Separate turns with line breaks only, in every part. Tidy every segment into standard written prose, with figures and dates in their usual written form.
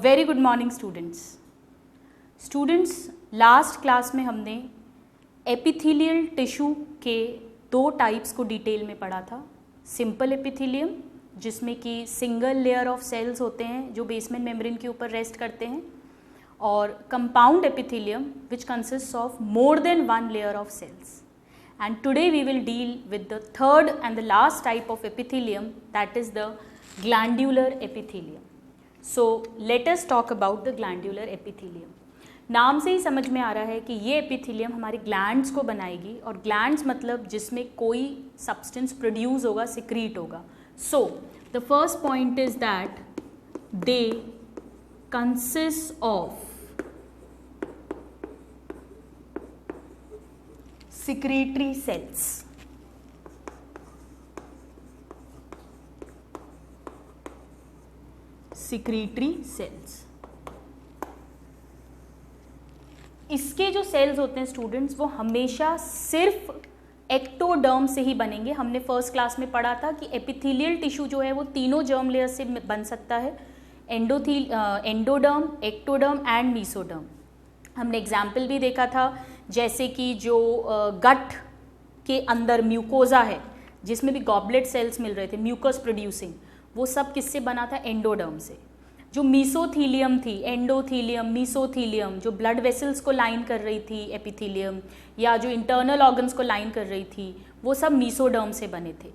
Very good morning students, last class में हमने epithelial tissue के दो टाइप्स को डिटेल में पढ़ा था। सिंपल एपिथेलियम, जिसमें कि सिंगल लेयर ऑफ सेल्स होते हैं जो बेसमेंट मेम्ब्रेन के ऊपर रेस्ट करते हैं, और compound epithelium which consist of more than one layer of cells. And today we will deal with the third and the last type of epithelium, that is the glandular epithelium. So let us talk about the glandular epithelium. नाम से ही समझ में आ रहा है कि ये epithelium हमारे glands को बनाएगी, और ग्लैंड्स मतलब जिसमें कोई सब्सटेंस प्रोड्यूस होगा, सिक्रीट होगा. सो the first point is that they consist of secretory cells. Secretory cells. इसके जो सेल्स होते हैं स्टूडेंट्स, वो हमेशा सिर्फ एक्टोडर्म से ही बनेंगे. हमने फर्स्ट क्लास में पढ़ा था कि एपिथेलियल टिश्यू जो है वो तीनों जर्म लेयर से बन सकता है, एंडोडर्म, एक्टोडर्म एंड मीसोडर्म. हमने एग्जाम्पल भी देखा था, जैसे कि जो गट के अंदर म्यूकोजा है, जिसमें भी गॉबलेट सेल्स मिल रहे थे म्यूकस प्रोड्यूसिंग, वो सब किससे बना था? एंडोडर्म से. जो मीसोथीलियम थी, एंडोथीलियम, मीसोथीलियम, जो ब्लड वेसल्स को लाइन कर रही थी एपिथेलियम, या जो इंटरनल ऑर्गन्स को लाइन कर रही थी, वो सब मीसोडर्म से बने थे.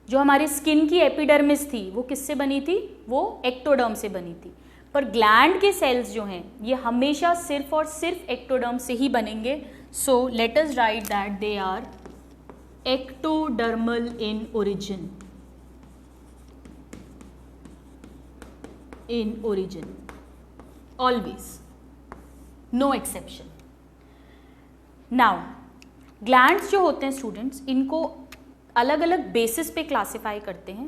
जो हमारी स्किन की एपिडर्मिस थी, वो किससे बनी थी? वो एक्टोडर्म से बनी थी. पर ग्लैंड के सेल्स जो हैं ये हमेशा सिर्फ और सिर्फ एक्टोडर्म से ही बनेंगे. So let us write that they are ectodermal in origin. In origin always, no exception. Now glands जो होते हैं स्टूडेंट्स, इनको अलग अलग बेसिस पे क्लासिफाई करते हैं.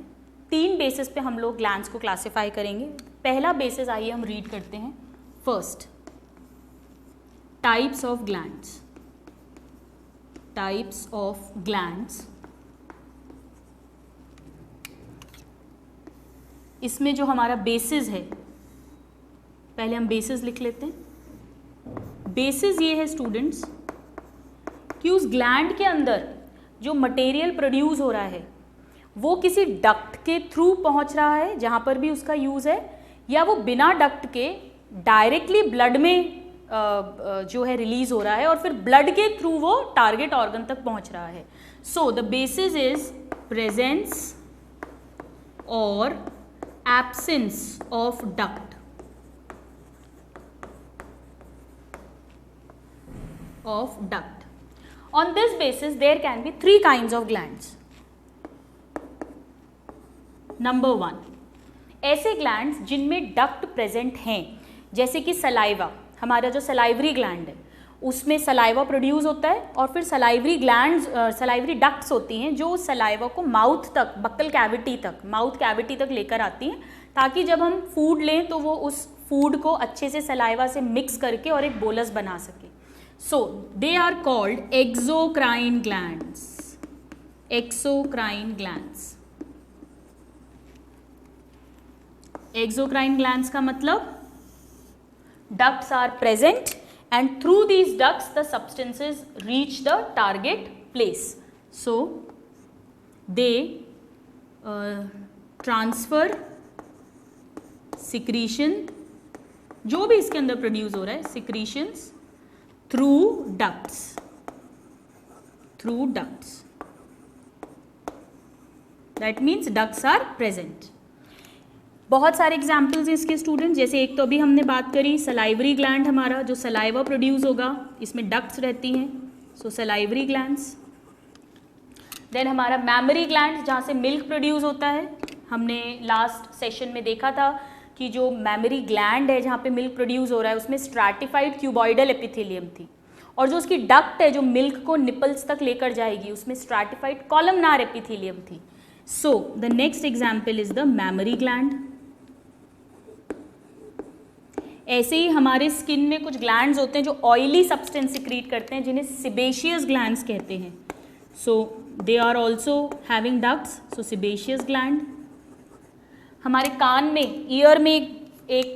3 बेसिस पे हम लोग ग्लैंड्स को क्लासिफाई करेंगे. पहला बेसिस आइए हम रीड करते हैं. First, types of glands. Types of glands. इसमें जो हमारा बेसिस है, पहले हम बेसिस लिख लेते हैं. बेसिस ये है स्टूडेंट्स कि उस ग्लैंड के अंदर जो मटेरियल प्रोड्यूस हो रहा है वो किसी डक्ट के थ्रू पहुंच रहा है, जहां पर भी उसका यूज है, या वो बिना डक्ट के डायरेक्टली ब्लड में जो है रिलीज हो रहा है, और फिर ब्लड के थ्रू वो टारगेट ऑर्गन तक पहुंच रहा है. So the basis is presence और absence of duct. Of duct. On this basis there can be 3 kinds of glands. Number 1, ऐसे ग्लैंड्स जिनमें डक्ट प्रेजेंट हैं, जैसे कि सलाइवा. हमारा जो सलाइवरी ग्लैंड है उसमें सलाइवा प्रोड्यूस होता है, और फिर सलाइवरी ग्लैंड्स, सलाइवरी डक्ट्स होती हैं जो सलाइवा को माउथ तक, बक्कल कैविटी तक, माउथ कैविटी तक लेकर आती हैं, ताकि जब हम फूड लें तो वो उस फूड को अच्छे से सलाइवा से मिक्स करके और एक बोलस बना सके. So they are called exocrine glands. Exocrine glands. Exocrine glands का मतलब ducts are present and through these ducts the substances reach the target place. So they transfer secretion, जो भी इसके अंदर प्रोड्यूस हो रहा है, secretions through ducts. Through ducts. That means ducts are present. बहुत सारे एग्जाम्पल्स हैं इसके स्टूडेंट. जैसे एक तो अभी हमने बात करी सलाइवरी ग्लैंड, हमारा जो सलाइवा प्रोड्यूस होगा, इसमें डक्ट्स रहती हैं, सो सलाइवरी ग्लैंड्स. देन हमारा मैमरी ग्लैंड, जहाँ से मिल्क प्रोड्यूस होता है. हमने लास्ट सेशन में देखा था कि जो मैमरी ग्लैंड है जहाँ पे मिल्क प्रोड्यूस हो रहा है, उसमें स्ट्रैटिफाइड क्यूबॉइडल एपिथेलियम थी, और जो उसकी डक्ट है जो मिल्क को निपल्स तक लेकर जाएगी, उसमें स्ट्रैटिफाइड कॉलमनार एपिथेलियम थी. So the next example is the mammary gland. ऐसे ही हमारे स्किन में कुछ ग्लैंड्स होते हैं जो ऑयली सब्सटेंस सिक्रीट करते हैं, जिन्हें सिबेशियस ग्लैंड्स कहते हैं. So they are also having ducts, so sebaceous gland. हमारे कान में, ईयर में एक एक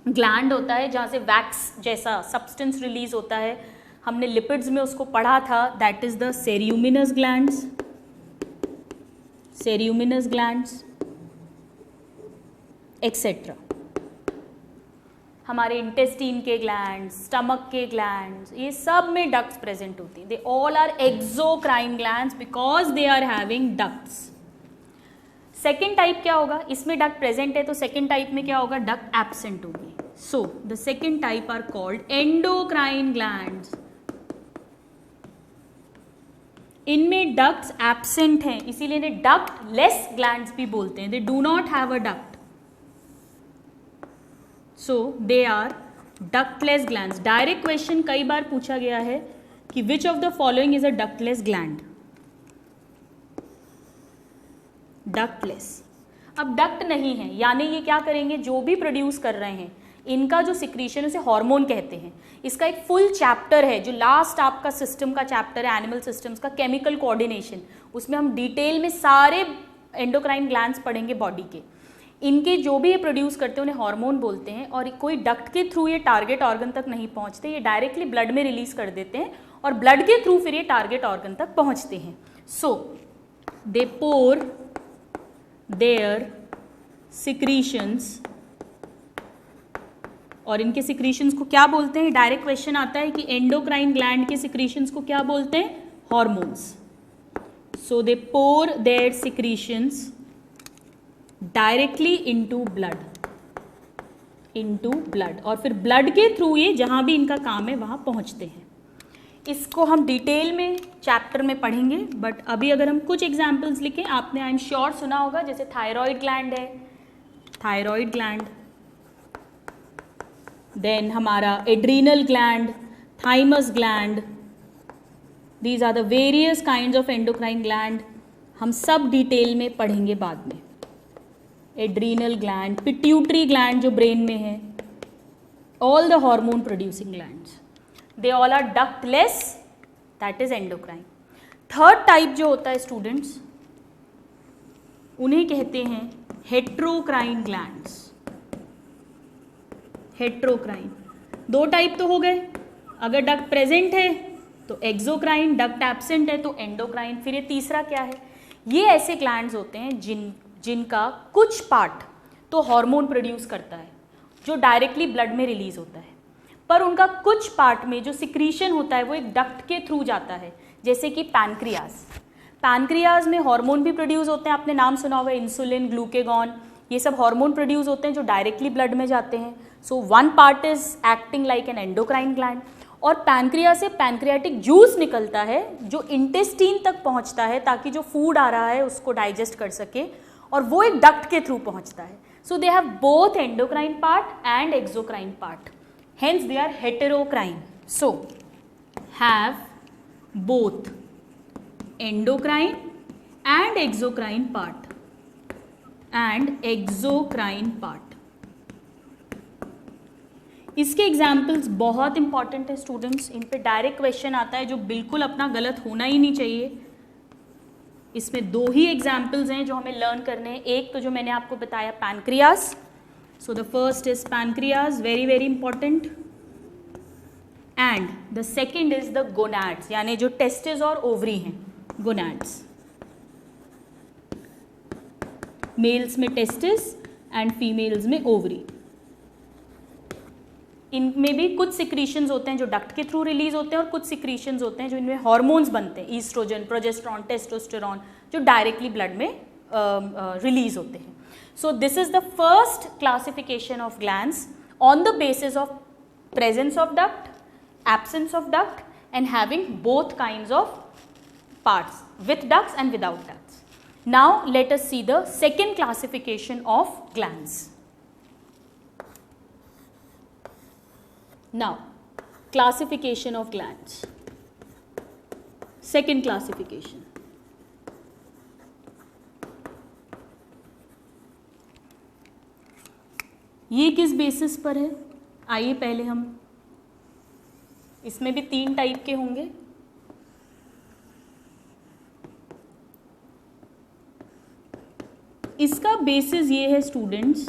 ग्लैंड होता है जहाँ से वैक्स जैसा सब्सटेंस रिलीज होता है, हमने लिपिड्स में उसको पढ़ा था, that is the ceruminous glands, ceruminous glands etcetera. हमारे इंटेस्टीन के ग्लैंड्स, स्टमक के ग्लैंड्स, ये सब में डक्ट्स प्रेजेंट होती हैं। They all are exocrine glands because they are having ducts. Second type क्या होगा, इसमें डक्ट प्रेजेंट है तो सेकेंड टाइप में क्या होगा, डक्ट एब्सेंट होगी। So the second type are called endocrine glands. इनमें डक्ट्स एब्सेंट हैं, इसीलिए इन्हें डक्ट लेस ग्लैंड्स भी बोलते हैं। They do not have a duct, so they are ductless glands. Direct question कई बार पूछा गया है कि which of the following is a ductless gland, ductless. अब डक्ट नहीं है यानी ये क्या करेंगे, जो भी प्रोड्यूस कर रहे हैं इनका जो सिक्रीशन उसे हार्मोन कहते हैं। इसका एक फुल चैप्टर है जो लास्ट आपका सिस्टम का चैप्टर है, एनिमल सिस्टम्स का, केमिकल कोऑर्डिनेशन। उसमें हम डिटेल में सारे एंडोक्राइन ग्लैंड्स पढ़ेंगे बॉडी के। इनके जो भी ये प्रोड्यूस करते हैं उन्हें हार्मोन बोलते हैं, और कोई डक्ट के थ्रू ये टारगेट ऑर्गन तक नहीं पहुंचते, ये डायरेक्टली ब्लड में रिलीज कर देते हैं और ब्लड के थ्रू फिर ये टारगेट ऑर्गन तक पहुंचते हैं। So they pour their secretions, और इनके सिक्रीशंस को क्या बोलते हैं, डायरेक्ट क्वेश्चन आता है कि एंडोक्राइन ग्लैंड के सिक्रीशंस को क्या बोलते हैं, hormones. So they pour their secretions directly into blood, और फिर ब्लड के थ्रू ये जहां भी इनका काम है वहां पहुंचते हैं। इसको हम डिटेल में चैप्टर में पढ़ेंगे, बट अभी अगर हम कुछ एग्जाम्पल्स लिखें, आपने आई एम श्योर सुना होगा, जैसे थायराइड ग्लैंड है, थायराइड ग्लैंड, देन हमारा adrenal gland, thymus gland, these are the various kinds of endocrine gland. हम सब डिटेल में पढ़ेंगे बाद में। एड्रीनल ग्लैंड, पिट्यूटरी ग्लैंड जो ब्रेन में है, all the hormone producing glands, they all are ductless, that is endocrine. Third type जो होता है स्टूडेंट्स, उन्हें कहते हैं हेट्रोक्राइन ग्लैंड्स। हेट्रोक्राइन, दो टाइप तो हो गए, अगर डक्ट प्रेजेंट है तो एक्सोक्राइन, डक्ट एब्सेंट है तो एंडोक्राइन। फिर ये तीसरा क्या है, ये ऐसे ग्लैंड्स होते हैं जिनका कुछ पार्ट तो हार्मोन प्रोड्यूस करता है जो डायरेक्टली ब्लड में रिलीज होता है, पर उनका कुछ पार्ट में जो सिक्रीशन होता है वो एक डक्ट के थ्रू जाता है, जैसे कि पैनक्रियाज। पैनक्रियाज में हार्मोन भी प्रोड्यूस होते हैं, आपने नाम सुना होगा, इंसुलिन, ग्लूकेगॉन, ये सब हार्मोन प्रोड्यूस होते हैं जो डायरेक्टली ब्लड में जाते हैं। So one part is acting like an endocrine gland, और पैनक्रिया से पैनक्रियाटिक जूस निकलता है जो इंटेस्टीन तक पहुंचता है ताकि जो फूड आ रहा है उसको डाइजेस्ट कर सके, और वो एक डक्ट के थ्रू पहुंचता है। So they have both endocrine part and exocrine part, hence they are heterocrine. So have both endocrine and exocrine part, and exocrine part. इसके एग्जाम्पल्स बहुत इंपॉर्टेंट है स्टूडेंट्स, इन पे डायरेक्ट क्वेश्चन आता है जो बिल्कुल अपना गलत होना ही नहीं चाहिए। इसमें दो ही एग्जाम्पल्स हैं जो हमें लर्न करने हैं। एक तो जो मैंने आपको बताया pancreas, so the first is pancreas, very very important, and the second is the gonads, यानी जो टेस्टिस और ओवरी हैं, गोनैड्स। मेल्स में टेस्टिस एंड फीमेल्स में ओवरी। इनमें भी कुछ सिक्रीशंस होते हैं जो डक्ट के थ्रू रिलीज होते हैं, और कुछ सिक्रीशंस होते हैं जो इनमें हार्मोन्स बनते हैं, ईस्ट्रोजन, प्रोजेस्टेरॉन, टेस्टोस्टेरॉन, जो डायरेक्टली ब्लड में रिलीज होते हैं। So this is the first classification of glands on the basis of presence of duct, absence of duct, and having both kinds of parts, with ducts and without ducts. Now let us see the second classification of glands. Now, classification of glands. Second classification. ये किस basis पर है? आइए पहले हम, इसमें भी 3 type के होंगे. इसका बेसिस ये है स्टूडेंट्स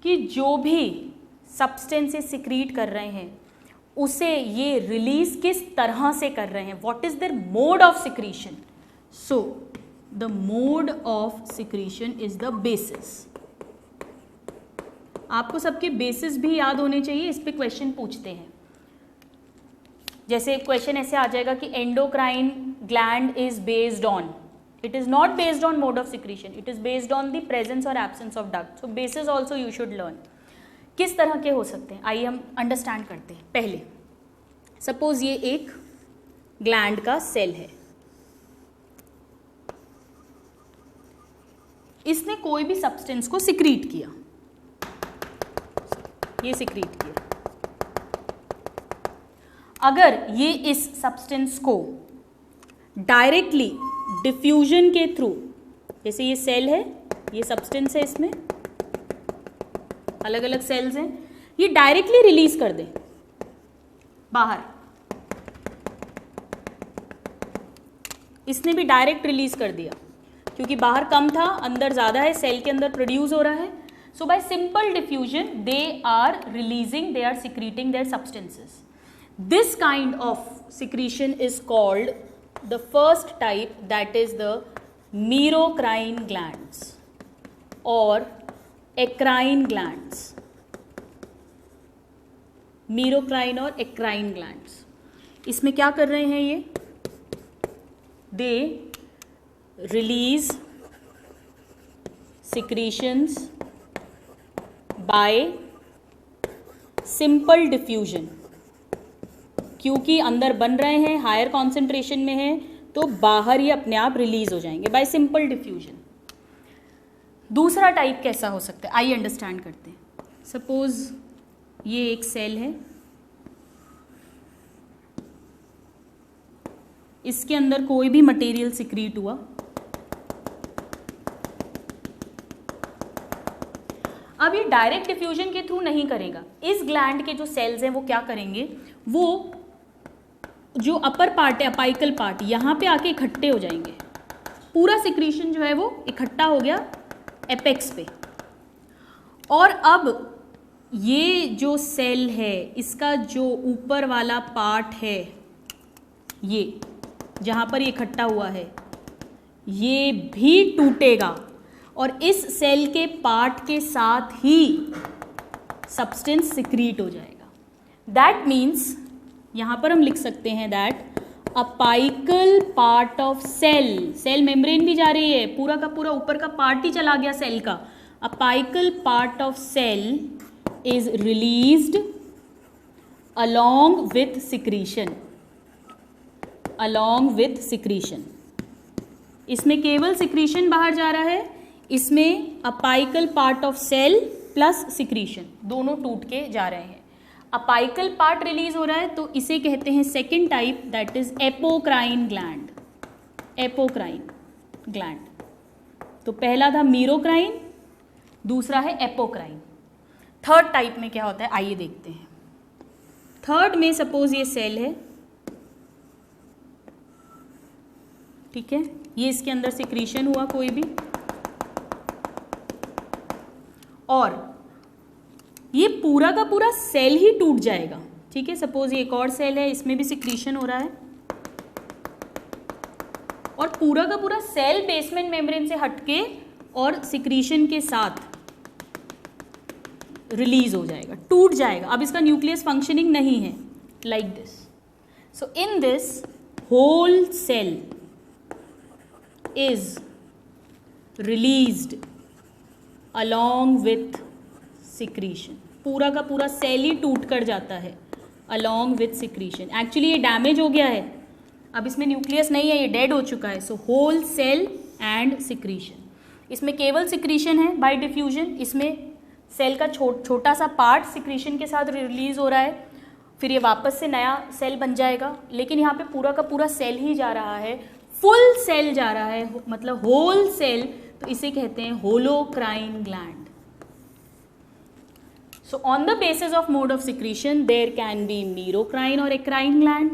कि जो भी सब्सटेंसेस सिक्रीट कर रहे हैं उसे ये रिलीज किस तरह से कर रहे हैं, what is their mode of secretion. So the mode of secretion is the basis. आपको सबके बेसिस भी याद होने चाहिए, इस पे क्वेश्चन पूछते हैं. जैसे क्वेश्चन ऐसे आ जाएगा कि endocrine gland is based on, it is not based on mode of secretion, it is based on the presence और absence of duct. So basis also you should learn. किस तरह के हो सकते हैं आइए हम अंडरस्टैंड करते हैं. पहले सपोज ये एक ग्लैंड का सेल है, इसने कोई भी सब्सटेंस को सिक्रीट किया, ये सिक्रीट किया. अगर ये इस सब्सटेंस को डायरेक्टली डिफ्यूजन के थ्रू, जैसे ये सेल है, ये सब्सटेंस है, इसमें अलग अलग सेल्स हैं, ये डायरेक्टली रिलीज कर दे बाहर, इसने भी डायरेक्ट रिलीज कर दिया क्योंकि बाहर कम था, अंदर ज़्यादा है, सेल के अंदर प्रोड्यूस हो रहा है. So by simple diffusion they are releasing, they are secreting their substances. This kind of secretion is called the first type, that is the merocrine glands or eccrine glands. Merocrine और eccrine glands. इसमें क्या कर रहे हैं ये? They release secretions by simple diffusion. क्योंकि अंदर बन रहे हैं, हायर कॉन्सेंट्रेशन में है, तो बाहर ये अपने आप रिलीज हो जाएंगे बाय सिंपल डिफ्यूजन. दूसरा टाइप कैसा हो सकता है आइए अंडरस्टैंड करते हैं. सपोज ये एक सेल है, इसके अंदर कोई भी मटेरियल सिक्रीट हुआ, अब ये डायरेक्ट डिफ्यूजन के थ्रू नहीं करेगा. इस ग्लैंड के जो सेल्स हैं वो क्या करेंगे, वो जो अपर पार्ट है, अपाइकल पार्ट, यहाँ पे आके इकट्ठे हो जाएंगे. पूरा सिक्रीशन जो है वो इकट्ठा हो गया एपेक्स पे. और अब ये जो सेल है, इसका जो ऊपर वाला पार्ट है, ये जहाँ पर ये इकट्ठा हुआ है, ये भी टूटेगा और इस सेल के पार्ट के साथ ही सब्सटेंस सिक्रीट हो जाएगा. दैट मीन्स यहाँ पर हम लिख सकते हैं that apical part of cell, cell membrane भी जा रही है, पूरा का पूरा ऊपर का पार्ट ही चला गया सेल का. Apical part of cell is released along with secretion, along with secretion. इसमें केवल सिक्रीशन बाहर जा रहा है, इसमें apical part of cell plus secretion दोनों टूट के जा रहे हैं. अपाइकल पार्ट रिलीज हो रहा है तो इसे कहते हैं second type, that is apocrine gland. Apocrine gland. तो पहला था मीरोक्राइन, दूसरा है एपोक्राइन. थर्ड टाइप में क्या होता है आइए देखते हैं. थर्ड में सपोज ये सेल है, ठीक है, ये इसके अंदर सिक्रीशन हुआ कोई भी, और ये पूरा का पूरा सेल ही टूट जाएगा. ठीक है, सपोज ये एक और सेल है, इसमें भी सिक्रीशन हो रहा है और पूरा का पूरा सेल बेसमेंट मेम्ब्रेन से हटके और सिक्रीशन के साथ रिलीज हो जाएगा, टूट जाएगा. अब इसका न्यूक्लियस फंक्शनिंग नहीं है like this. So in this whole cell is released along with secretion. पूरा का पूरा सेल ही टूट कर जाता है along with secretion. एक्चुअली ये डैमेज हो गया है, अब इसमें न्यूक्लियस नहीं है, ये डेड हो चुका है. So whole cell and secretion. इसमें केवल सिक्रीशन है बाय डिफ्यूजन, इसमें सेल का छोटा सा पार्ट सिक्रीशन के साथ रिलीज हो रहा है, फिर ये वापस से नया सेल बन जाएगा. लेकिन यहाँ पे पूरा का पूरा सेल ही जा रहा है, फुल सेल जा रहा है, मतलब होल सेल, तो इसे कहते हैं holocrine gland. So on the basis of mode of secretion, there can be merocrine or eccrine gland,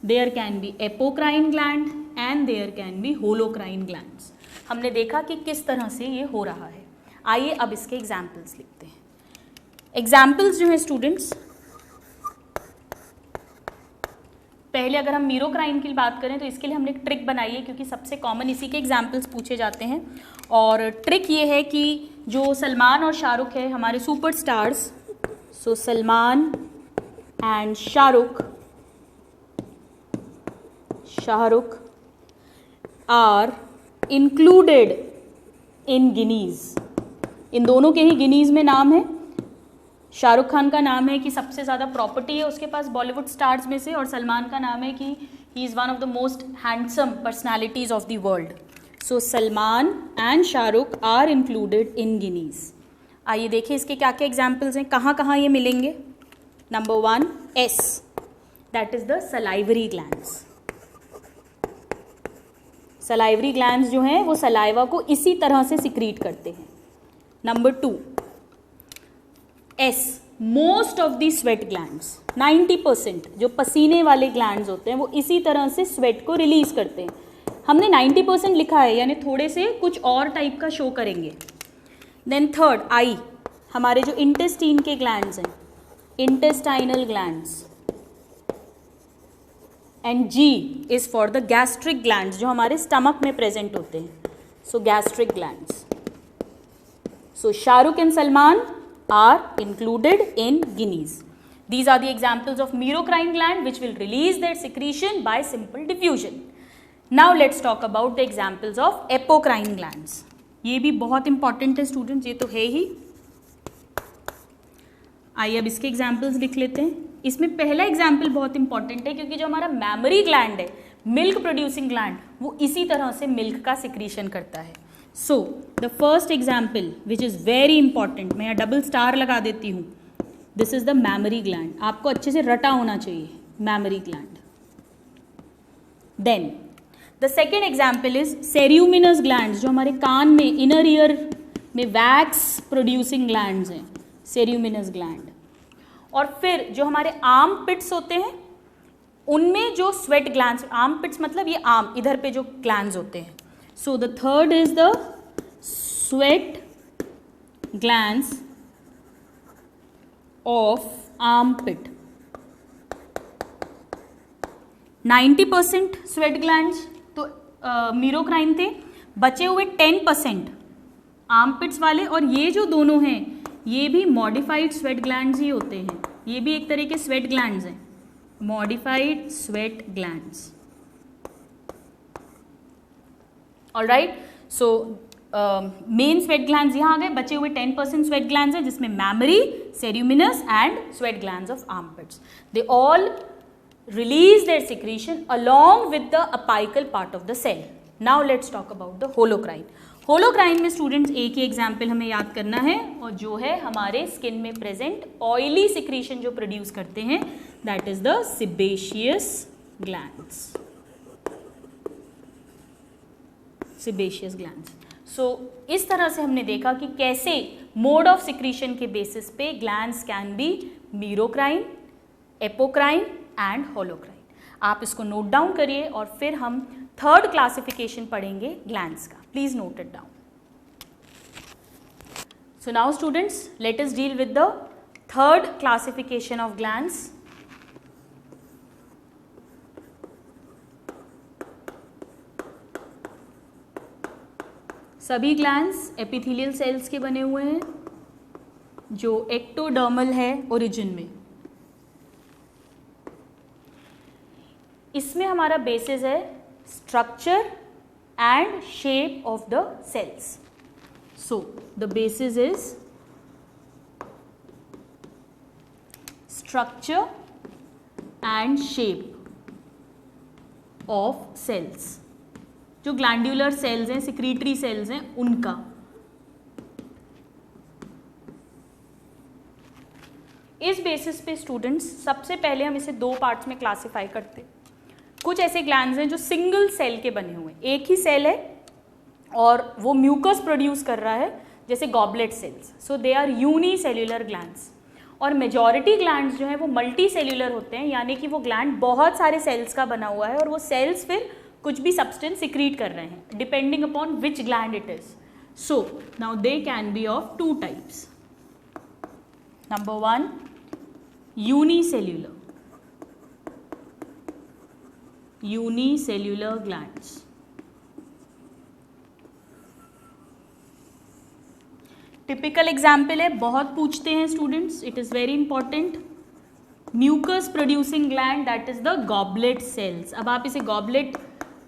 there can be apocrine gland and there can be holocrine glands. हमने देखा कि किस तरह से ये हो रहा है. आइए अब इसके एग्जाम्पल्स लिखते हैं. एग्जाम्पल्स जो हैं स्टूडेंट्स, पहले अगर हम मीरोक्राइन की बात करें तो इसके लिए हमने एक ट्रिक बनाई है, क्योंकि सबसे कॉमन इसी के एग्जाम्पल्स पूछे जाते हैं। और ट्रिक ये है कि जो सलमान और शाहरुख है हमारे superstars, so Salman and Shahrukh are included in Guinness. इन दोनों के ही गिनीज में नाम है। शाहरुख खान का नाम है कि सबसे ज़्यादा प्रॉपर्टी है उसके पास बॉलीवुड स्टार्स में से, और सलमान का नाम है कि he is one of the most handsome personalities of the world. So Salman and Shahrukh are included in Guinness. आइए देखिए इसके क्या क्या एग्जाम्पल्स हैं, कहाँ कहाँ ये मिलेंगे। Number 1 S, that is the salivary glands. Salivary glands जो हैं वो सलाइवा को इसी तरह से सिक्रीट करते हैं। Number 2 S, most of the sweat glands. 90% जो पसीने वाले ग्लैंड्स होते हैं वो इसी तरह से स्वेट को रिलीज करते हैं। हमने 90% लिखा है, यानी थोड़े से कुछ और टाइप का शो करेंगे। देन थर्ड I, हमारे जो इंटेस्टाइन के ग्लैंड्स हैं, intestinal glands. And G is for the gastric glands, जो हमारे स्टमक में प्रेजेंट होते हैं। So gastric glands. So Shahrukh and Salman are included in guineas. These are the examples of merocrine gland which will release their secretion by simple diffusion. Now let's talk about the examples of apocrine glands. ये भी बहुत important है students, ये तो है ही। आइए अब इसके एग्जाम्पल्स लिख लेते हैं। इसमें पहला एग्जाम्पल बहुत इंपॉर्टेंट है, क्योंकि जो हमारा मैमरी ग्लैंड है, मिल्क प्रोड्यूसिंग ग्लैंड, वो इसी तरह से मिल्क का सिक्रीशन करता है। So the first example which is very important, मैं यहाँ डबल स्टार लगा देती हूँ, this is the mammary gland. आपको अच्छे से रटा होना चाहिए, mammary gland. Then the second example is ceruminous glands, जो हमारे कान में, इनर ईयर में वैक्स प्रोड्यूसिंग ग्लैंड्स हैं, सेरियुमिनस ग्लैंड। और फिर जो हमारे आर्म पिट्स होते हैं उनमें जो स्वेट ग्लैंड्स, आर्म पिट्स मतलब ये आर्म, इधर पे जो ग्लैंड्स होते हैं। So the third is the sweat glands of armpit. 90% sweat glands तो मीरोक्राइन थे, बचे हुए 10% आर्मपिट्स वाले, और ये जो दोनों हैं ये भी मॉडिफाइड स्वेट ग्लैंड्स ही होते हैं। ये भी एक तरह के स्वेट ग्लैंड्स हैं, modified sweat glands. Alright, so main sweat glands यहाँ आ गए, बचे हुए 10% स्वेट ग्लैंड्स हैं, जिसमें mammary, ceruminous and sweat glands of armpits. They all release their secretion along with the apical part of the cell. Now let's talk about the holocrine. Holocrine में students एक ही example हमें याद करना है, और जो है हमारे स्किन में प्रेजेंट ऑयली सिक्रीशन जो प्रोड्यूस करते हैं, that is the sebaceous glands. Sebaceous glands. So इस तरह से हमने देखा कि कैसे मोड ऑफ सिक्रीशन के बेसिस पे glands can be merocrine, apocrine and holocrine. आप इसको नोट डाउन करिए और फिर हम थर्ड क्लासिफिकेशन पढ़ेंगे ग्लैंड्स का। Please note it down. So now students, let us deal with the third classification of glands. सभी ग्लैंड्स एपिथेलियल सेल्स के बने हुए हैं, जो एक्टोडर्मल है ओरिजिन में। इसमें हमारा बेसिस है structure and shape of the cells. So the basis is structure and shape of cells. जो ग्लैंड्यूलर सेल्स हैं, सिक्रीटरी सेल्स हैं, उनका। इस बेसिस पे स्टूडेंट्स सबसे पहले हम इसे दो पार्ट्स में क्लासिफाई करते हैं। कुछ ऐसे ग्लैंड्स हैं जो सिंगल सेल के बने हुए हैं, एक ही सेल है और वो म्यूकस प्रोड्यूस कर रहा है, जैसे goblet cells. So they are unicellular glands. और मेजॉरिटी ग्लैंड्स जो हैं वो मल्टी सेल्यूलर होते हैं, यानी कि वो ग्लैंड बहुत सारे सेल्स का बना हुआ है और वो सेल्स फिर कुछ भी सब्सटेंस सिक्रीट कर रहे हैं, depending upon which gland it is. So now they can be of two types. Number 1 unicellular, unicellular glands. Typical example है, बहुत पूछते हैं students, it is very important. Mucus producing gland that is the goblet cells. अब आप इसे goblet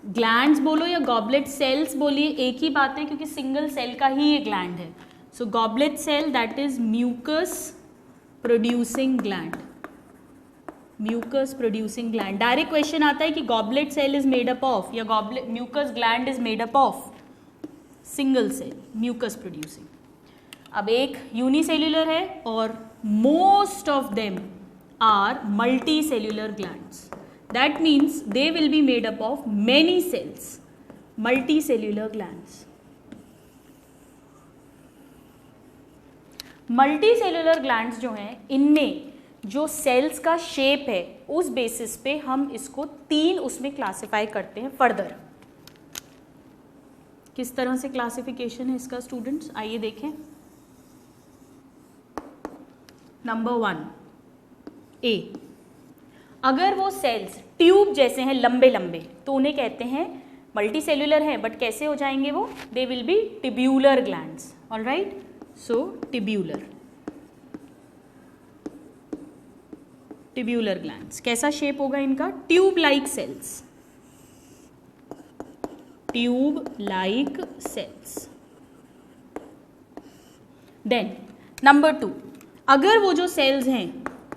glands बोलो या goblet cells बोलिए, एक ही बात है क्योंकि सिंगल सेल का ही ये ग्लैंड है। So goblet cell that is mucus producing gland, mucus producing gland. Direct question आता है कि goblet cell is made up of या goblet mucus gland is made up of single cell mucus producing. अब एक unicellular है और most of them are multicellular glands, that means they will be made up of many cells, multicellular glands. Multicellular glands जो हैं, इनमें जो sales का shape है उस बेसिस पे हम इसको 3 उसमें क्लासिफाई करते हैं फर्दर। किस तरह से क्लासिफिकेशन है इसका स्टूडेंट्स, आइए देखें। नंबर 1 ए, अगर वो सेल्स ट्यूब जैसे हैं लंबे लंबे तो उन्हें कहते हैं मल्टीसेल्यूलर हैं, बट कैसे हो जाएंगे वो, they will be tubular glands. Alright, so tubular, tubular glands. कैसा शेप होगा इनका, tube like cells, tube like cells. Then number 2, अगर वो जो सेल्स हैं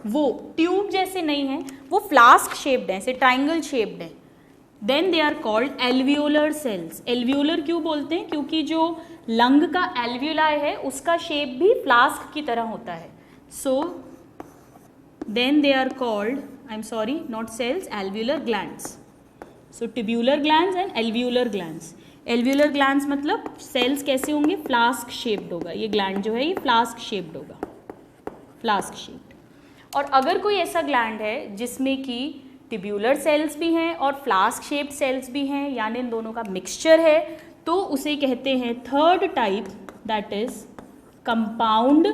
वो ट्यूब जैसे नहीं हैं, वो फ्लास्क शेप्ड हैं, ऐसे ट्राइंगल शेप्ड हैं, then they are called alveolar cells. Alveolar क्यों बोलते हैं, क्योंकि जो लंग का एल्वियोलाई है उसका शेप भी फ्लास्क की तरह होता है। So then they are called, I am sorry, not cells, alveolar glands. So tubular glands and alveolar glands. Alveolar glands मतलब सेल्स कैसे होंगे, फ्लास्क शेप्ड होगा, ये ग्लैंड जो है ये फ्लास्क शेप्ड होगा, फ्लास्क शेप्ड। और अगर कोई ऐसा ग्लैंड है जिसमें कि ट्यूब्यूलर सेल्स भी हैं और फ्लास्क शेप्ड सेल्स भी हैं, यानी इन दोनों का मिक्सचर है, तो उसे कहते हैं third type, that is compound.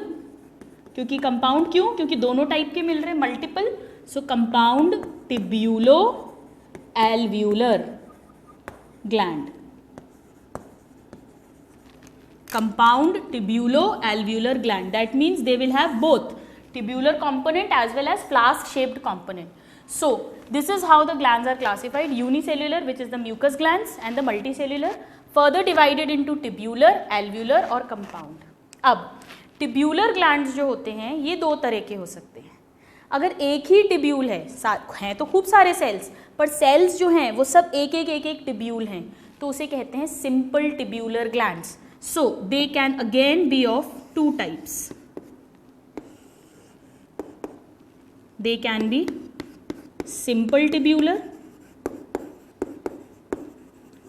क्योंकि कंपाउंड क्यों, क्योंकि दोनों टाइप के मिल रहे हैं, multiple. So compound tubulo alveolar gland, compound tubulo-alveolar gland, that means they will have both tubular component as well as flask shaped component. So this is how the glands are classified, unicellular which is the mucus glands and the multicellular further divided into tubular, alveolar और compound. अब tubular glands जो होते हैं ये 2 तरह के हो सकते हैं। अगर एक ही ट्यूब्यूल है तो खूब सारे सेल्स, पर सेल्स जो हैं वो सब एक एक ट्यूब्यूल हैं, तो उसे कहते हैं simple tubular glands. So they can again be of 2 types. They can be simple tubular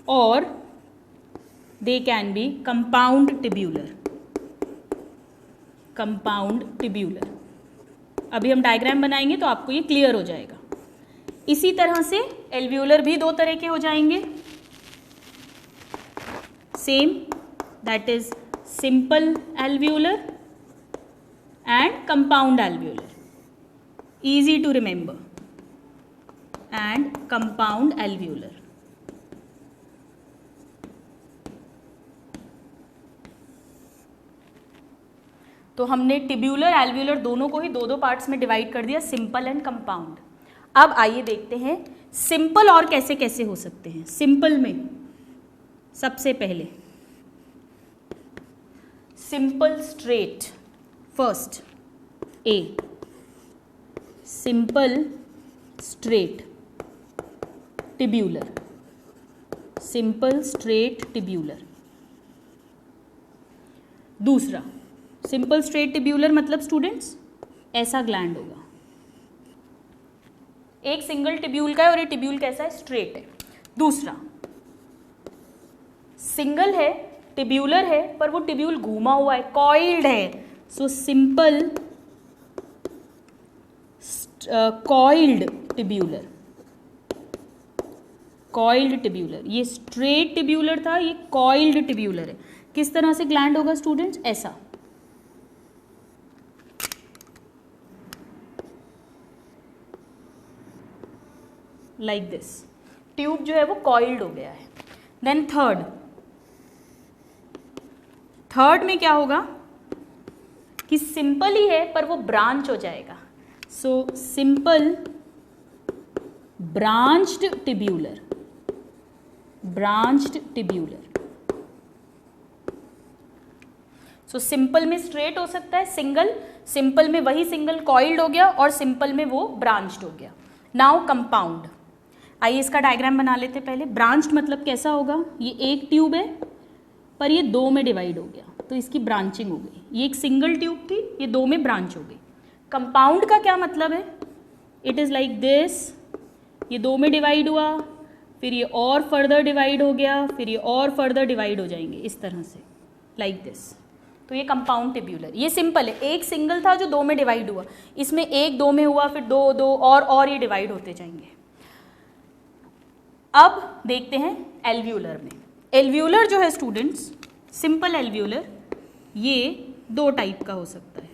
or they can be compound tubular. Compound tubular. अभी हम डायग्राम बनाएंगे तो आपको ये क्लियर हो जाएगा। इसी तरह से एल्वियोलर भी 2 तरह के हो जाएंगे, same, that is simple alveolar and compound alveolar, easy to remember, and compound alveolar. तो हमने ट्यूब्यूलर एल्वियोलर दोनों को ही 2 पार्ट्स में डिवाइड कर दिया, सिंपल एंड कंपाउंड। अब आइए देखते हैं सिंपल और कैसे कैसे हो सकते हैं। सिंपल में सबसे पहले simple straight, first A, simple straight tubular, simple straight tubular। दूसरा simple straight tubular मतलब स्टूडेंट्स ऐसा ग्लैंड होगा, एक सिंगल ट्यूब्यूल का है और ये ट्यूब्यूल कैसा है, स्ट्रेट है। दूसरा सिंगल है, ट्यूब्यूलर है, पर वो ट्यूब्यूल घूमा हुआ है, कॉइल्ड है। So simple coiled tubular, coiled tubular. ये स्ट्रेट ट्यूब्यूलर था, ये कॉइल्ड ट्यूब्यूलर है। किस तरह से ग्लैंड होगा स्टूडेंट्स, ऐसा लाइक दिस, ट्यूब जो है वो कॉइल्ड हो गया है। देन थर्ड में क्या होगा कि सिंपल ही है पर वो ब्रांच हो जाएगा, so simple branched tubular, so simple में स्ट्रेट हो सकता है, सिंपल में वही सिंगल कॉइल्ड हो गया और सिंपल में वो ब्रांच्ड हो गया। नाउ कंपाउंड, आइए इसका डायग्राम बना लेते पहले। ब्रांच्ड मतलब कैसा होगा, ये एक ट्यूब है पर ये दो में डिवाइड हो गया तो इसकी ब्रांचिंग हो गई, ये एक सिंगल ट्यूब थी, ये दो में ब्रांच हो गई। कंपाउंड का क्या मतलब है, इट इज़ लाइक दिस, ये दो में डिवाइड हुआ, फिर ये और फर्दर डिवाइड हो गया, फिर ये और फर्दर डिवाइड हो जाएंगे इस तरह से, लाइक दिस। तो ये कंपाउंड टिब्यूलर, ये सिंपल है, एक सिंगल था जो दो में डिवाइड हुआ, इसमें एक दो में हुआ, फिर दो दो और ये डिवाइड होते जाएंगे। अब देखते हैं एल्व्यूलर में। एल्व्यूलर जो है स्टूडेंट्स, सिंपल एल्व्यूलर, ये दो टाइप का हो सकता है,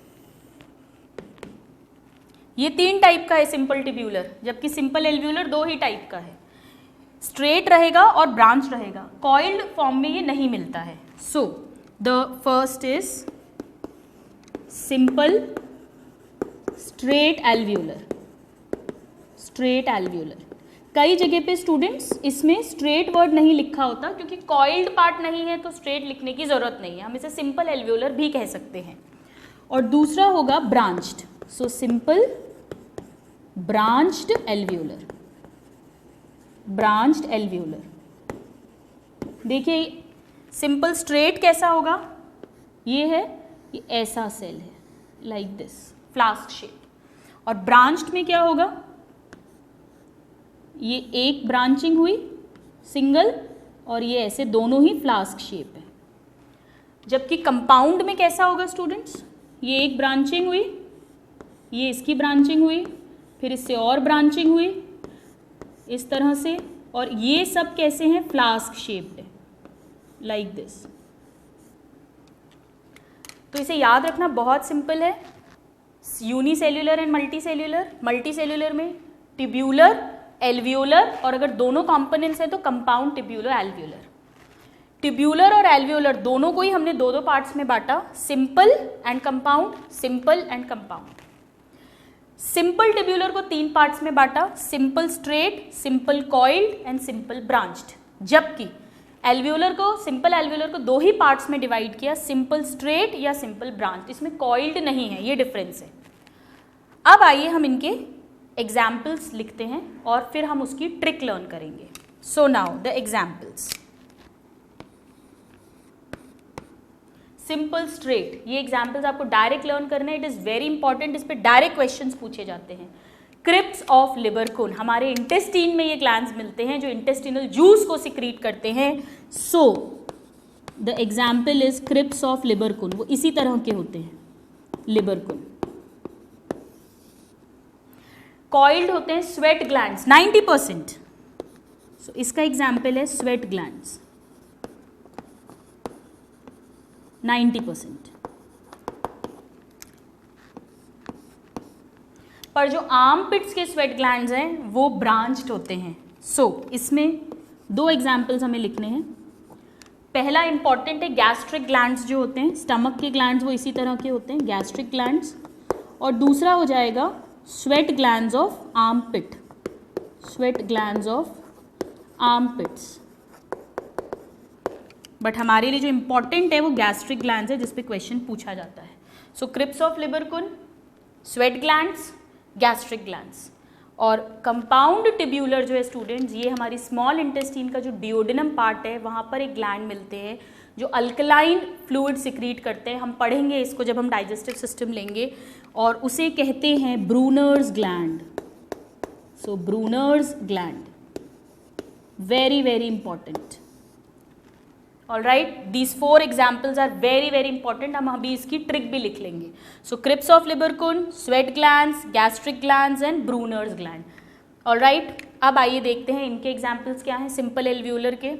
ये तीन टाइप का है सिंपल टिब्यूलर, जबकि सिंपल एल्व्यूलर दो ही टाइप का है, स्ट्रेट रहेगा और ब्रांच रहेगा, कॉइल्ड फॉर्म में ये नहीं मिलता है। So the first is simple straight alveolar, कई जगह पे स्टूडेंट्स इसमें स्ट्रेट वर्ड नहीं लिखा होता क्योंकि कॉइल्ड पार्ट नहीं है तो स्ट्रेट लिखने की जरूरत नहीं है, हम इसे सिंपल एल्व्यूलर भी कह सकते हैं। और दूसरा होगा branched, so simple branched alveolar. देखिए सिंपल स्ट्रेट कैसा होगा, ये है, ये ऐसा सेल है लाइक दिस, फ्लास्क शेप। और ब्रांच्ड में क्या होगा, ये एक ब्रांचिंग हुई सिंगल और ये ऐसे दोनों ही फ्लास्क शेप है। जबकि कंपाउंड में कैसा होगा स्टूडेंट्स, ये एक ब्रांचिंग हुई, ये इसकी ब्रांचिंग हुई, फिर इससे और ब्रांचिंग हुई इस तरह से, और ये सब कैसे हैं, फ्लास्क शेप्ड है लाइक दिस। तो इसे याद रखना बहुत सिंपल है, यूनिसेल्यूलर एंड मल्टीसेल्यूलर। मल्टीसेल्यूलर में टिब्यूलर, एल्व्यूलर, और अगर दोनों कंपोनेंट्स हैं तो कंपाउंड टिब्यूलर एल्व्यूलर। टिब्यूलर और एल्व्यूलर दोनों को ही हमने दो दो पार्ट्स में बांटा, simple and compound, simple and compound. Simple tubular को तीन पार्ट्स में बांटा, simple straight, simple coiled and simple branched. जबकि एल्व्यूलर को, सिंपल एल्व्यूलर को दो ही पार्ट्स में डिवाइड किया, सिंपल स्ट्रेट या सिंपल ब्रांच, इसमें कॉइल्ड नहीं है, ये डिफरेंस है। अब आइए हम इनके एग्जाम्पल्स लिखते हैं और फिर हम उसकी ट्रिक लर्न करेंगे। So now the examples. Simple straight, ये एग्जाम्पल्स आपको डायरेक्ट लर्न करना है, इट इज़ वेरी इंपॉर्टेंट, इस पर डायरेक्ट क्वेश्चंस पूछे जाते हैं। क्रिप्स ऑफ लिबरकुन, हमारे इंटेस्टीन में ये ग्लैंड्स मिलते हैं जो इंटेस्टिनल जूस को सिक्रीट करते हैं। So the example is crypts of Lieberkuhn, वो इसी तरह के होते हैं लिबरकुन। कॉइल्ड होते हैं स्वेट ग्लैंड्स 90%, सो इसका एग्जाम्पल है स्वेट ग्लैंड्स 90%। पर जो आर्मपिट्स के स्वेट ग्लैंड्स हैं वो ब्रांच्ड होते हैं। सो इसमें दो एग्जाम्पल्स हमें लिखने हैं। पहला इंपॉर्टेंट है गैस्ट्रिक ग्लैंड्स जो होते हैं, स्टमक के ग्लैंड्स वो इसी तरह के होते हैं, गैस्ट्रिक ग्लैंड्स। और दूसरा हो जाएगा sweat glands of armpit, sweat glands of armpits. But हमारे लिए जो इंपॉर्टेंट है वो गैस्ट्रिक ग्लैंड्स है, जिस पे क्वेश्चन पूछा जाता है। So crypts of Lieberkuhn, sweat glands, gastric glands. और कंपाउंड टिब्यूलर जो है स्टूडेंट्स, ये हमारी स्मॉल इंटेस्टीन का जो डिओडिनम पार्ट है वहाँ पर एक ग्लैंड मिलते हैं जो अल्कलाइन फ्लूइड सिक्रीट करते हैं। हम पढ़ेंगे इसको जब हम डाइजेस्टिव सिस्टम लेंगे, और उसे कहते हैं Brunner's gland. So Brunner's gland, very very important. Alright, these 4 examples are very very important. हम अभी इसकी ट्रिक भी लिख लेंगे। So crypts of Lieberkuhn, sweat glands, gastric glands and Brunner's gland. Alright, अब आइए देखते हैं इनके एग्जाम्पल्स क्या हैं सिंपल एल्व्यूलर के।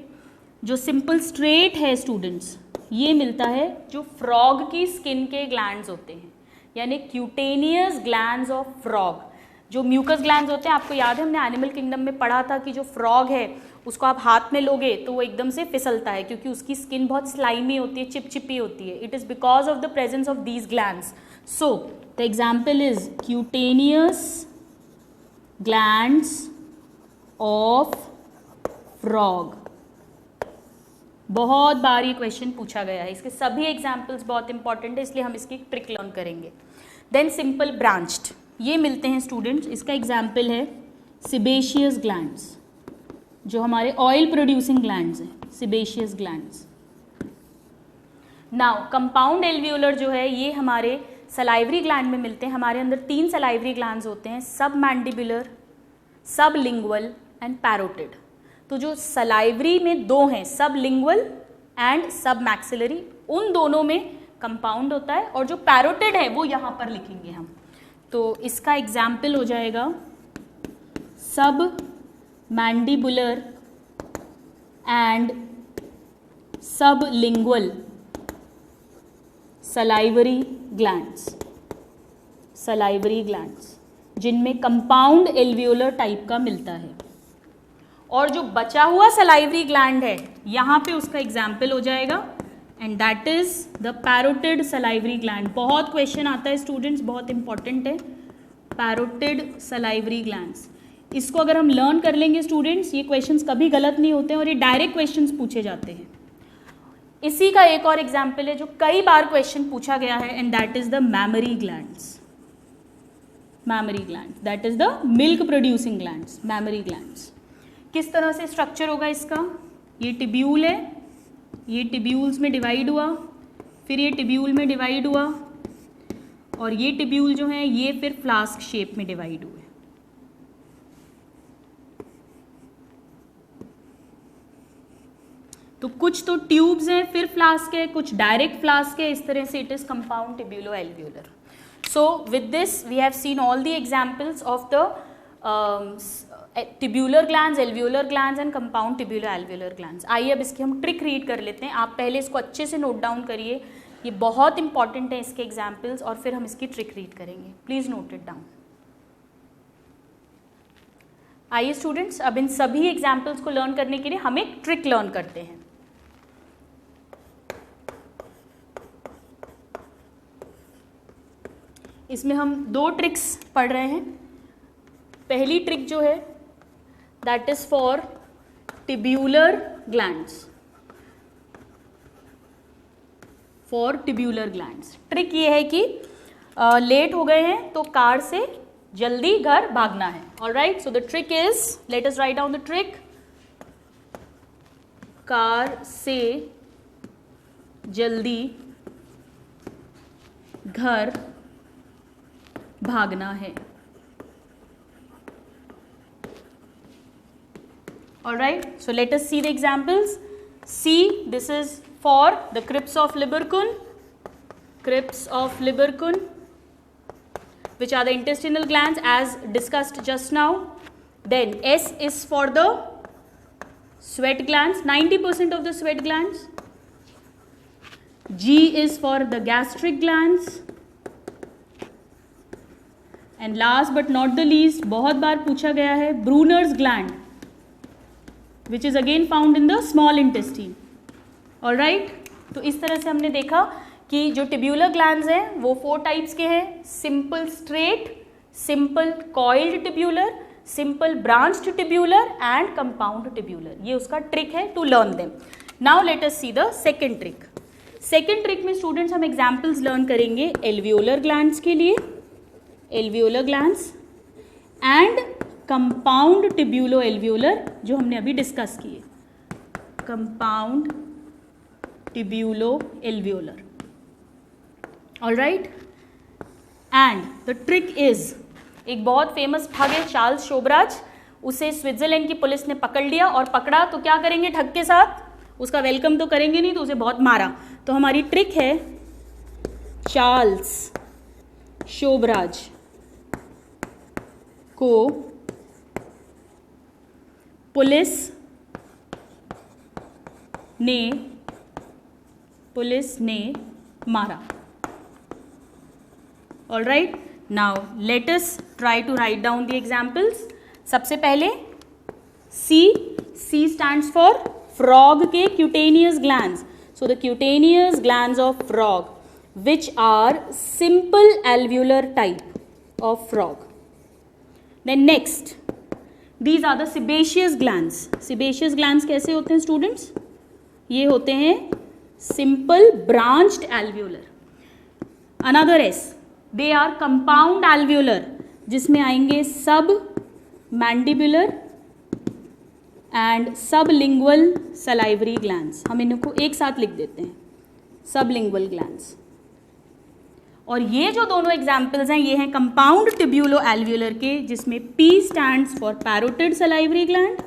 जो सिंपल स्ट्रेट है स्टूडेंट्स, ये मिलता है जो फ्रॉग की स्किन के ग्लैंड्स होते हैं, यानी क्यूटेनियस ग्लैंड्स ऑफ फ्रॉग। जो म्यूकस ग्लैंड्स होते हैं, आपको याद है हमने एनिमल किंगडम में पढ़ा था कि जो फ्रॉग है उसको आप हाथ में लोगे तो वो एकदम से फिसलता है क्योंकि उसकी स्किन बहुत स्लाइमी होती है, चिपचिपी होती है. It is because of the presence of these glands. So the example is cutaneous glands of frog. बहुत बार ये क्वेश्चन पूछा गया है, इसके सभी एग्जाम्पल्स बहुत इंपॉर्टेंट है, इसलिए हम इसकी ट्रिक लर्न करेंगे. देन सिंपल ब्रांच्ड, ये मिलते हैं स्टूडेंट्स. इसका एग्जाम्पल है सिबेशियस ग्लैंड्स, जो हमारे ऑयल प्रोड्यूसिंग ग्लैंड्स हैं, sebaceous glands. Now compound alveolar जो है ये हमारे सलाइवरी ग्लैंड में मिलते हैं. हमारे अंदर 3 सलाइवरी ग्लैंड्स होते हैं, सब मैंडिबुलर, सब लिंगुअल एंड पैरोटिड. तो जो सलाइवरी में 2 हैं, सब लिंगुअल एंड सब मैक्सिलरी, उन दोनों में कंपाउंड होता है, और जो पैरोटिड है वो यहाँ पर लिखेंगे हम. तो इसका एग्जाम्पल हो जाएगा सब मैंडिबुलर एंड सब lingual salivary glands, salivary glands जिनमें कंपाउंड एल्वियोलर टाइप का मिलता है. और जो बचा हुआ सलाइवरी ग्लैंड है यहाँ पे उसका एग्जाम्पल हो जाएगा, and that is the parotid salivary gland. बहुत क्वेश्चन आता है स्टूडेंट्स, बहुत इंपॉर्टेंट है पैरोटिड सलाइवरी ग्लैंड्स. इसको अगर हम लर्न कर लेंगे स्टूडेंट्स, ये क्वेश्चंस कभी गलत नहीं होते हैं और ये डायरेक्ट क्वेश्चंस पूछे जाते हैं. इसी का एक और एग्जाम्पल है जो कई बार क्वेश्चन पूछा गया है, and that is the memory glands. Memory glands, that is the milk producing glands, memory glands. किस तरह से स्ट्रक्चर होगा इसका? ये टिब्यूल है, ये टिब्यूल्स में डिवाइड हुआ, फिर ये टिब्यूल में डिवाइड हुआ, और ये टिब्यूल जो है ये फिर फ्लास्क शेप में डिवाइड हुए. तो कुछ तो ट्यूब्स हैं, फिर फ्लास्क है, कुछ डायरेक्ट फ्लास्क है. इस तरह से it is compound tubulo alveolar. So with this we have seen all the examples of the tubular glands, alveolar glands and compound tubulo alveolar glands. आइए अब इसकी हम ट्रिक रीड कर लेते हैं. आप पहले इसको अच्छे से नोट डाउन करिए, ये बहुत इंपॉर्टेंट है इसके एग्जाम्पल्स, और फिर हम इसकी ट्रिक रीड करेंगे. Please note it down. आइए स्टूडेंट्स, अब इन सभी एग्जाम्पल्स को लर्न करने के लिए हम एक ट्रिक लर्न करते हैं. इसमें हम 2 ट्रिक्स पढ़ रहे हैं. पहली ट्रिक जो है that is for tubular glands, for tubular glands. Trick ये है कि लेट हो गए हैं तो कार से जल्दी घर भागना है. Alright, so the trick is, late us right down the trick. Car से जल्दी घर भागना है. Alright, so let us see the examples. C, this is for the crypts of Libercun, crypts of Libercun, which are the intestinal glands as discussed just now. Then S is for the sweat glands, 90% of the sweat glands. G is for the gastric glands. And last but not the least, बहुत बार पूछा गया है, Brunner's gland, which is again found in the small intestine. All right, तो इस तरह से हमने देखा कि जो टिब्यूलर ग्लैंड्स हैं वो 4 टाइप्स के हैं. Simple straight, simple coiled tubular, simple branched tubular and compound tubular. ये उसका ट्रिक है to learn them. Now let us see the second trick. Second trick में स्टूडेंट्स हम एग्जाम्पल्स लर्न करेंगे एल्वियोलर ग्लैंड्स के लिए, alveolar glands and compound tubulo alveolar जो हमने अभी डिस्कस किए, compound tubulo alveolar. Alright, and the trick is, एक बहुत फेमस ठग है चार्ल्स शोबराज, उसे स्विट्जरलैंड की पुलिस ने पकड़ लिया, और पकड़ा तो क्या करेंगे ठग के साथ, उसका वेलकम तो करेंगे नहीं, तो उसे बहुत मारा. तो हमारी ट्रिक है चार्ल्स शोबराज को पुलिस ने मारा. Alright, now let us try to write down the examples. सबसे पहले C stands for frog के cutaneous glands. So the cutaneous glands of frog, which are simple alveolar type of frog. Then next, these are the sebaceous glands. Sebaceous glands कैसे होते हैं students? ये होते हैं simple branched alveolar. Another S, they are compound alveolar, जिसमें आएंगे submandibular and sublingual salivary glands. हम इनको एक साथ लिख देते हैं, सबलिंगुअल ग्लैंड्स. और ये जो दोनों एग्जाम्पल्स हैं ये हैं कंपाउंड ट्यूब्यूलो एल्वियोलर के, जिसमें P stands for parotid salivary gland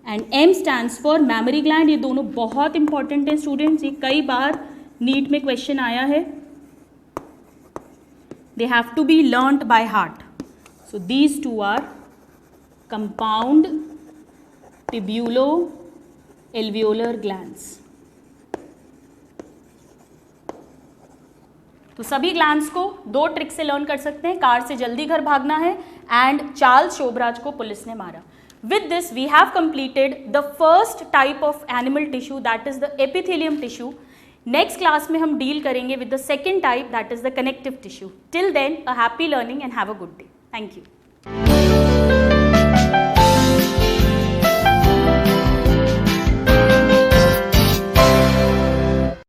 and M stands for mammary gland. ये दोनों बहुत इंपॉर्टेंट हैं स्टूडेंट्स, ये कई बार नीट में क्वेश्चन आया है. They have to be learned by heart. So these two are compound tubulo alveolar glands. तो सभी ग्लैंड्स को 2 ट्रिक से लर्न कर सकते हैं. कार से जल्दी घर भागना है एंड चार्ल्स शोभराज को पुलिस ने मारा. With this we have completed the first type of animal tissue, that is the epithelium tissue. Next class में हम डील करेंगे with the second type, that is the connective tissue. Till then a happy learning and have a good day. Thank you.